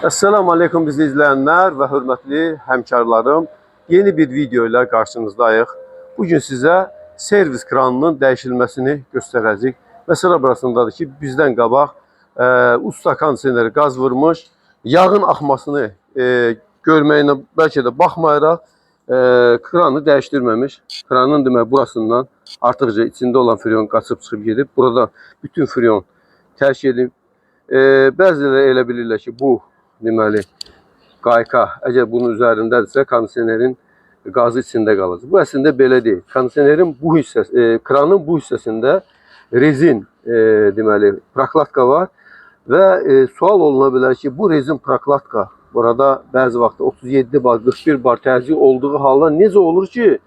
Esselamu Aleyküm bizi izleyenler ve hürmetli hemkarlarım. Yeni bir video ile karşınızdayıq. Bugün size servis kranının değişilmesini gösterəcəyik. Mesela burasındadır ki, bizden qabaq usta kondisioneri gaz vurmuş, yağın axmasını görməyinə bəlkə də baxmayaraq kranı dəyişdirməmiş. Kranın demək burasından artıqca içində olan freon qaçıb çıxıb gedib. Burada bütün freon tərk edib. Bəziləri elə bilirlər ki, bu deməli qayka əgər bunun üzərindədirsə kondisionerin qazı içində qalacaq. Bu əslində belə deyil. Kondisionerin bu hissəsi, kranın bu hissəsində rezin deməli prokladka var və sual oluna bilər ki, bu rezin prokladka burada bəzi vaxt 37 bar, 41 bar təzyiq olduğu halda necə olur ki,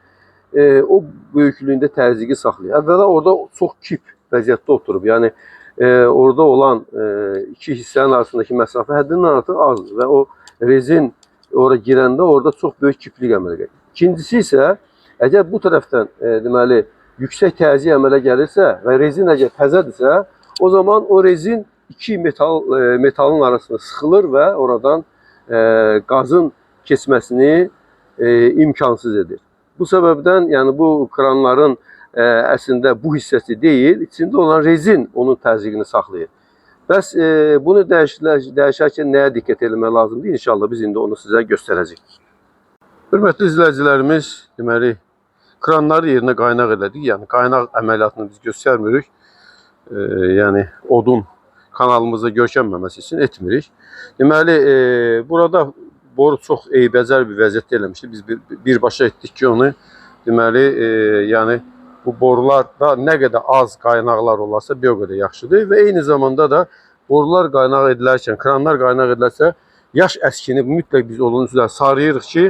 o böyüklüyündə təzyiqi saxlayır. Əvvəla orada çox kip vəziyyətdə oturub. Yəni orada olan iki hissənin arasındakı məsafə həddindən artıq azdır və o rezin ora girəndə orada çox böyük kiplik əmələ gəlir. İkincisi isə əgər bu tərəfdən deməli yüksək təzyiq əmələ gəlirsə və rezin əgər təzədirsə, o zaman o rezin iki metalın arasında sıxılır və oradan qazın keçməsini imkansız edir. Bu səbəbdən yəni bu kranların əslində bu hissəsi deyil, içində olan rezin onun təzyiqini saxlayır. Bəs bunu dəyişərkən nəyə diqqət etmək lazımdır? İnşallah biz indi onu sizə göstərəcəyik. Hörmətli izləyicilərimiz, deməli, kranları yerinə qaynaq elədik. Yəni qaynaq əməliyyatını biz göstərmirik. Yəni odun kanalımızda görkənməməsi üçün etmirik. Deməli, burada boru çox eybəcər bir vəziyyətdə eləmişdi. Biz birbaşa etdik ki, onu deməli, yəni bu borularda nə qədər az qaynaqlar olarsa bir o qədər yaxşıdır və eyni zamanda da borular qaynaq edilərkən, kranlar qaynaq edilərsə yaş əskini mütləq biz onun üzərində sarıyırıq ki,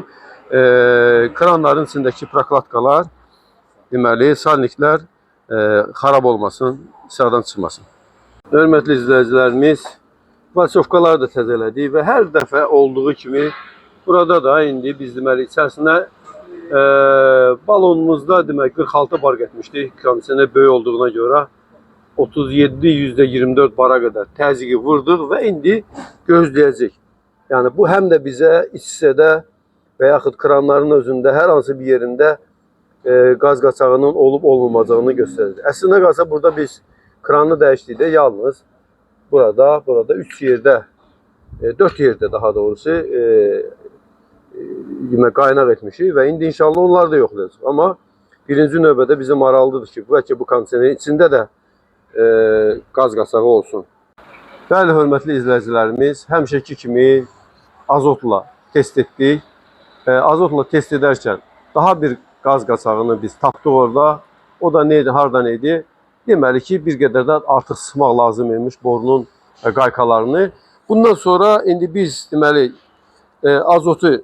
kranların içindəki prokladkalar, deməli salniklər xarab olmasın, sıradan çıxmasın. Hörmətli izləyicilərimiz, vaçovkaları da təzələdik və hər dəfə olduğu kimi burada da indi biz deməli içərisinə balonumuzda demək 46 bar getmişdi. Kondisioner böyük olduğuna görə 37-24 bara qədər təzyiqi vurduq və indi gözləyəcək. Yəni bu həm də bizə iç hissədə və yaxud kranların özündə hər hansı bir yerində qaz qaçağının olub olmamayacağını göstərir. Əslində qalsa burada biz kranı dəyişdikdə yalnız burada 3 yerdə, 4 yerdə daha doğrusu qaynaq etmişik və indi inşallah onlar da yoxlayacaq. Amma birinci növbədə bizim maraqlıdır ki, bəlkə bu kondisionerin içində də qaz qaçağı olsun. Bəli, hörmətli izləyicilərimiz, həmişəki kimi azotla test etdik. Azotla test edərkən daha bir qaz qaçağını biz tapdıq orada. O da neydi, hardan idi? Deməli ki, bir qədər də artıq sıxmaq lazım imiş borunun qaykalarını. Bundan sonra indi biz deməli azotu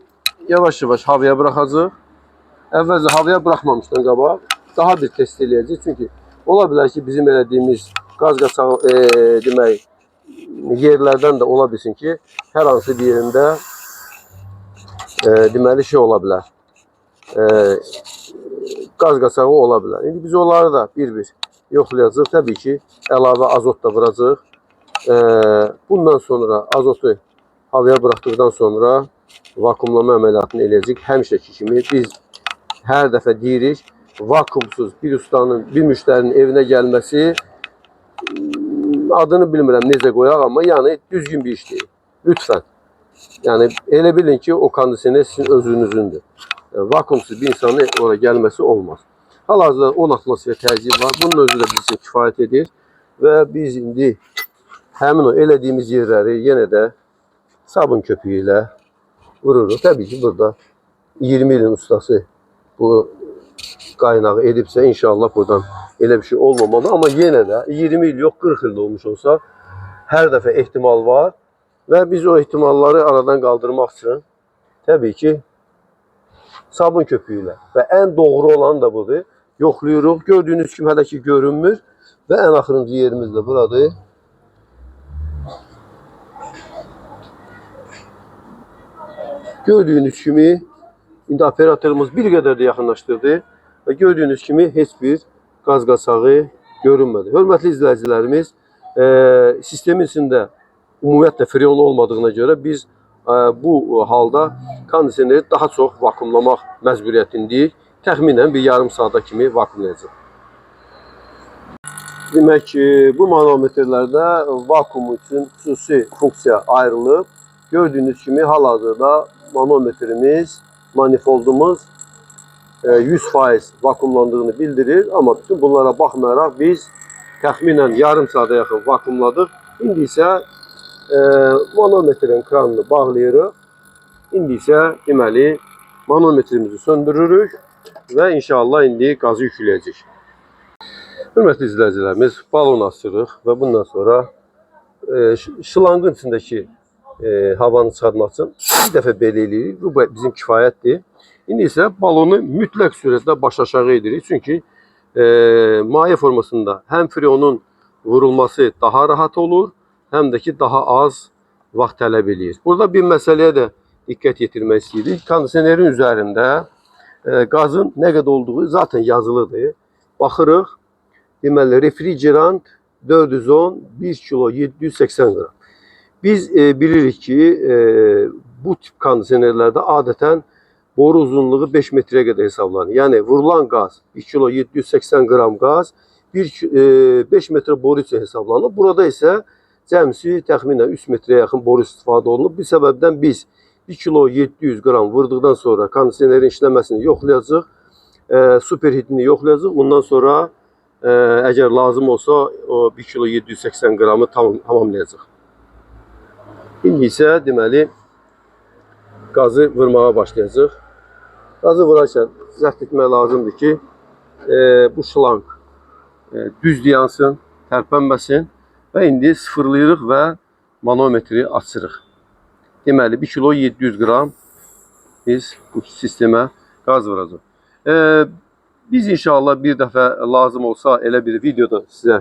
yavaş-yavaş havaya buraxacaq. Əvvəlcə havaya buraxmamışdan qabaq daha bir test eləyəcək. Çünki ola bilər ki, bizim elədiyimiz qaz qaçağı demək yerlərdən də ola bilsin ki, hər hansı bir yerində deməli şey ola bilər. Qaz qaçağı ola bilər. İndi biz onları da bir-bir yoxlayacaq. Təbii ki, əlavə azot da vuracaq. Bundan sonra azotu havaya buraxdıqdan sonra vakumlama əməliyyatını eləyəcək. Həmişəki kimi biz hər dəfə deyirik, vakumsuz bir ustanın, bir müştərinin evinə gəlməsi adını bilmirəm necə qoyaq, amma yəni düzgün bir iş deyil. Lütfən. Yəni elə bilin ki, o kondisioner sizin özünüzündür. Vakumsuz bir insanın oraya gəlməsi olmaz. Hal-hazırda 10 atmosfer təzyiq var. Bunun özü də bizim üçün kifayət edir və biz indi həmin o elədiyimiz yerləri yenə də sabun köpüyü ilə vururuq. Təbii ki, burada 20 ilin ustası bu qaynağı edibsə, inşallah buradan elə bir şey olmamalı. Amma yenə də 20 il yox, 40 il olmuş olsa, hər dəfə ehtimal var və biz o ehtimalları aradan qaldırmaq üçün təbii ki, sabun köpüyü ilə və ən doğru olan da budur. Yoxlayırıq. Gördüyünüz kimi hələ ki görünmür və ən axırıncı yerimiz də buradır. Gördüyünüz kimi indi operatorumuz bir qədər də yaxınlaşdırdı və gördüyünüz kimi heç bir qaz qaçağı görünmədi. Hörmətli izləyicilərimiz, sistemin içində ümumiyyətlə freon olmadığına görə biz bu halda kondisioneri daha çox vakuumlamaq məcburiyyətindəyik. Təxminən bir yarım saata kimi vakuumlayacaq. Demək ki, bu manometrlərdə vakuum üçün xüsusi funksiya ayrılıb. Gördüyünüz kimi hal-hazırda manometrimiz, manifoldumuz 100% vakuumlandığını bildirir. Amma bütün bunlara baxmayaraq biz təxminən yarım saata yaxın vakuumladıq. İndi isə manometrin kranını bağlayırıq. İndi isə deməli manometrimizi söndürürük və inşallah indi qazı yükləyəcək. Hörmətli izləyicilərimiz, balonu açırıq və bundan sonra şlangın içindəki havanı çıxartmaq üçün bir dəfə belə eləyirik. Bu bizim kifayətdir. İndi isə balonu mütləq sürətlə baş aşağı edirik. Çünki maye formasında həm freonun vurulması daha rahat olur, həm də ki daha az vaxt tələb edir. Burada bir məsələyə də diqqət yetirmək istəyirik. Kondisionerin üzərində qazın nə qədər olduğu zaten yazılıdır. Baxırıq. Deməli, refrigerant 410, 1 kilo 780 qram. Biz bilirik ki, bu tip kondisionerlərdə adətən boru uzunluğu 5 metrəyə qədər hesablanır. Yəni, vurulan qaz, 1 kilo 780 qram qaz, 5 metrə boru üçün hesablanır. Burada isə cəmsi təxminən 3 metrəyə yaxın boru istifadə olunub. Bir səbəbdən biz 1 kilo 700 qram vurduqdan sonra kondisionerin işləməsini yoxlayacaq, superhitini yoxlayacaq. Bundan sonra əgər lazım olsa o 1 kilo 780 qramı tamamlayacaq. İndi isə deməli qazı vurmağa başlayacaq. Qazı vurarkən zəbt etmək lazımdır ki, bu şlang düz yansın, tərpənməsin və indi sıfırlayırıq və manometri açırıq. Deməli 1 kilo 700 qram biz bu sistemə qaz vuracaq. Biz inşallah bir dəfə lazım olsa elə bir videoda sizə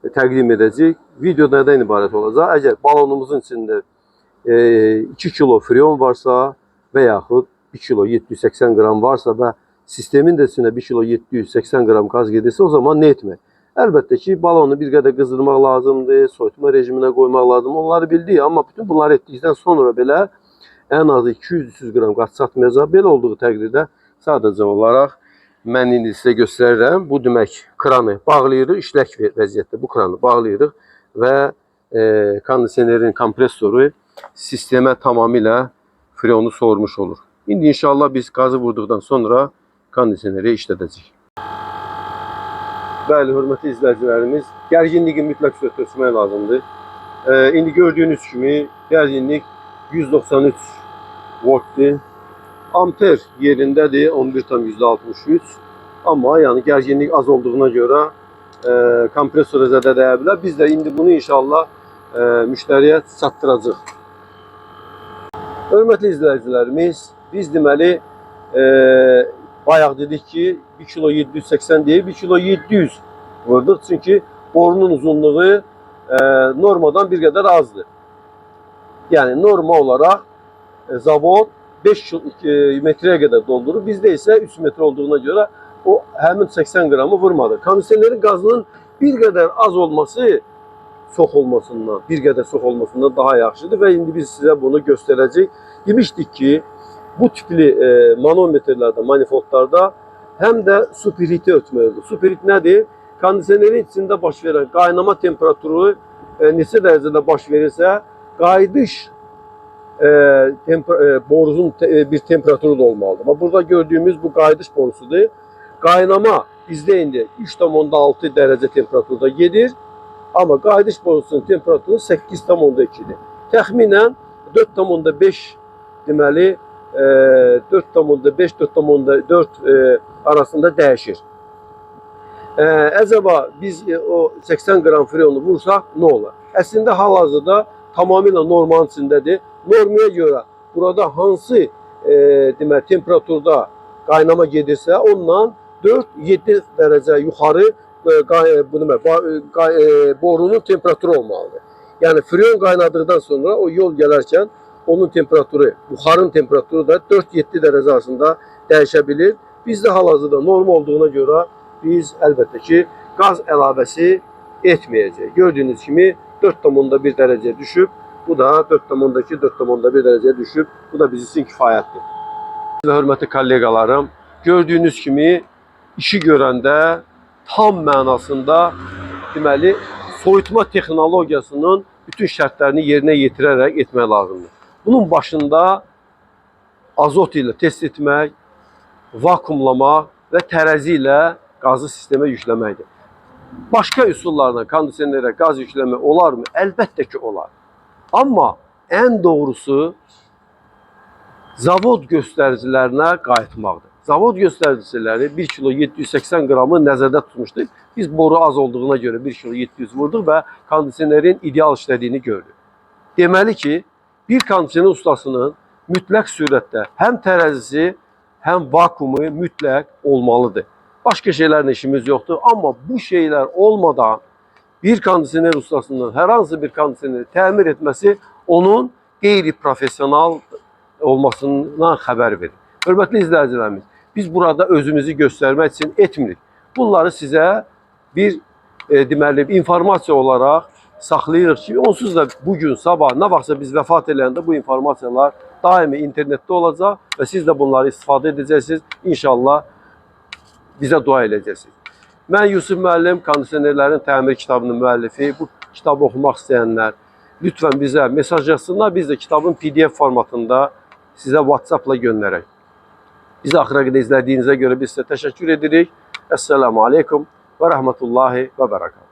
təqdim edəcək. Video nədən ibarət olacaq? Əgər balonumuzun içində 2 kilo freon varsa və yaxud 1 kilo 780 qram varsa və sistemin də içində 1 kilo 780 qram qaz gedirsə, o zaman nə etmək? Əlbəttə ki, balonu bir qədər qızdırmaq lazımdır, soyutma rejiminə qoymaq lazımdır. Onları bildik, amma bütün bunları etdikdən sonra belə ən azı 200-300 qram qaz çatmayacaq. Belə olduğu təqdirdə sadəcə olaraq mən indi sizə göstərirəm. Bu demək kranı bağlayırıq, işlək vəziyyətdə bu kranı bağlayırıq və kondisionerin kompresoru sistemə tamamilə freonu soğurmuş olur. İndi inşallah biz qazı vurduqdan sonra kondisioneri işlədəcəyik. Bəli, hörmətli izləyicilərimiz, gərginliyi mütləq sürətdə ölçmək lazımdır. İndi gördüyünüz kimi gərginlik 193 voltdur. Amper yerindədir, 11,63. Amma yəni gərginlik az olduğuna görə kompresora zədə dəyə bilər. Biz də indi bunu inşallah müştəriyə çatdıracaq. Hörmətli izləyicilərimiz, biz deməli bayaq dedik ki 1 kilo 780 deyil, 1 kilo 700 vurduq. Çünki borunun uzunluğu normadan bir qədər azdır. Yəni norma olaraq zavod 5 metrəyə qədər doldurur. Bizdə isə 3 metre olduğuna görə o həmin 80 qramı vurmadı. Kondisionerin qazının bir qədər az olması çox olmasından, bir qədər çox olmasından daha yaxşıdır və indi biz sizə bunu göstərəcəyik. Demişdik ki, bu tipli manometrlərdə, manifoldlarda həm də superhiti ölçməlidir. Superhit nədir? Kondisionerin içində baş verən qaynama temperaturu neçə dərəcədə baş verirsə, qayıdış borunun bir temperaturu da olmalıdır. Burada gördüyümüz bu qayıdış borusudur. Qaynama bizdə indi 3,6 dərəcə temperaturda gedir. Amma qayıdış borusunun temperaturu 8,2-dir. Təxminən 4,5 deməli 4,5, 4,4 arasında dəyişir. Əcəba biz o 80 qram freonu vursaq nə olur? Əslində hal-hazırda tamamilə normanın içindədir. Normaya görə burada hansı deməli temperaturda qaynama gedirsə, ondan 4-7 dərəcə yuxarı borunun temperaturu olmalıdır. Yəni freon qaynadıqdan sonra o yol gələrkən onun temperaturu, buxarın temperaturu da 4-7 dərəcə arasında dəyişə bilir. Bizdə hal-hazırda normal olduğuna görə biz əlbəttə ki qaz əlavəsi etməyəcəyik. Gördüyünüz kimi 4,1 dərəcə düşüb. Bu da 4,2, 4,1 dərəcəyə düşüb. Bu da bizim üçün kifayətdir. Və hörmətli kolleqalarım, gördüyünüz kimi işi görəndə tam mənasında deməli soyutma texnologiyasının bütün şərtlərini yerinə yetirərək etmək lazımdır. Bunun başında azot ilə test etmək, vakuumlamaq və tərəzi ilə qazı sistemə yükləməkdir. Başqa üsullarla kondisionerə qaz yükləmək olarmı? Əlbəttə ki, olar. Amma ən doğrusu zavod göstəricilərinə qayıtmaqdır. Zavod göstəriciləri 1 kilo 780 qramı nəzərdə tutmuşdur. Biz boru az olduğuna görə 1 kilo 700 vurduq və kondisionerin ideal işlədiyini gördük. Deməli ki, bir kondisioner ustasının mütləq surətdə həm tərəzisi, həm vakuumu mütləq olmalıdır. Başqa şeylərlə işimiz yoxdur. Amma bu şeylər olmadan bir kondisioner ustasının hər hansı bir kondisioneri təmir etməsi onun qeyri-professional olmasından xəbər verir. Hörmətli izləyicilərimiz, biz burada özümüzü göstərmək üçün etmirik. Bunları sizə bir deməli informasiya olaraq saxlayırıq ki, onsuz da bugün, sabah, nə vaxtsa biz vəfat edəndə bu informasiyalar daimi internetdə olacaq və siz də bunları istifadə edəcəksiniz. İnşallah bizə dua edəcəksiniz. Mən Yusuf müəllim, kondisionerlərin təmir kitabının müəllifi. Bu kitabı oxumaq istəyənlər lütfən bizə mesaj yazsınlar. Biz də kitabın PDF formatında sizə WhatsApp-la göndərək. Bizi axıra qədər izlədiyinizə görə biz sizə təşəkkür edirik. Əssəlamu aleykum və rəhmətullahi və bərəkət.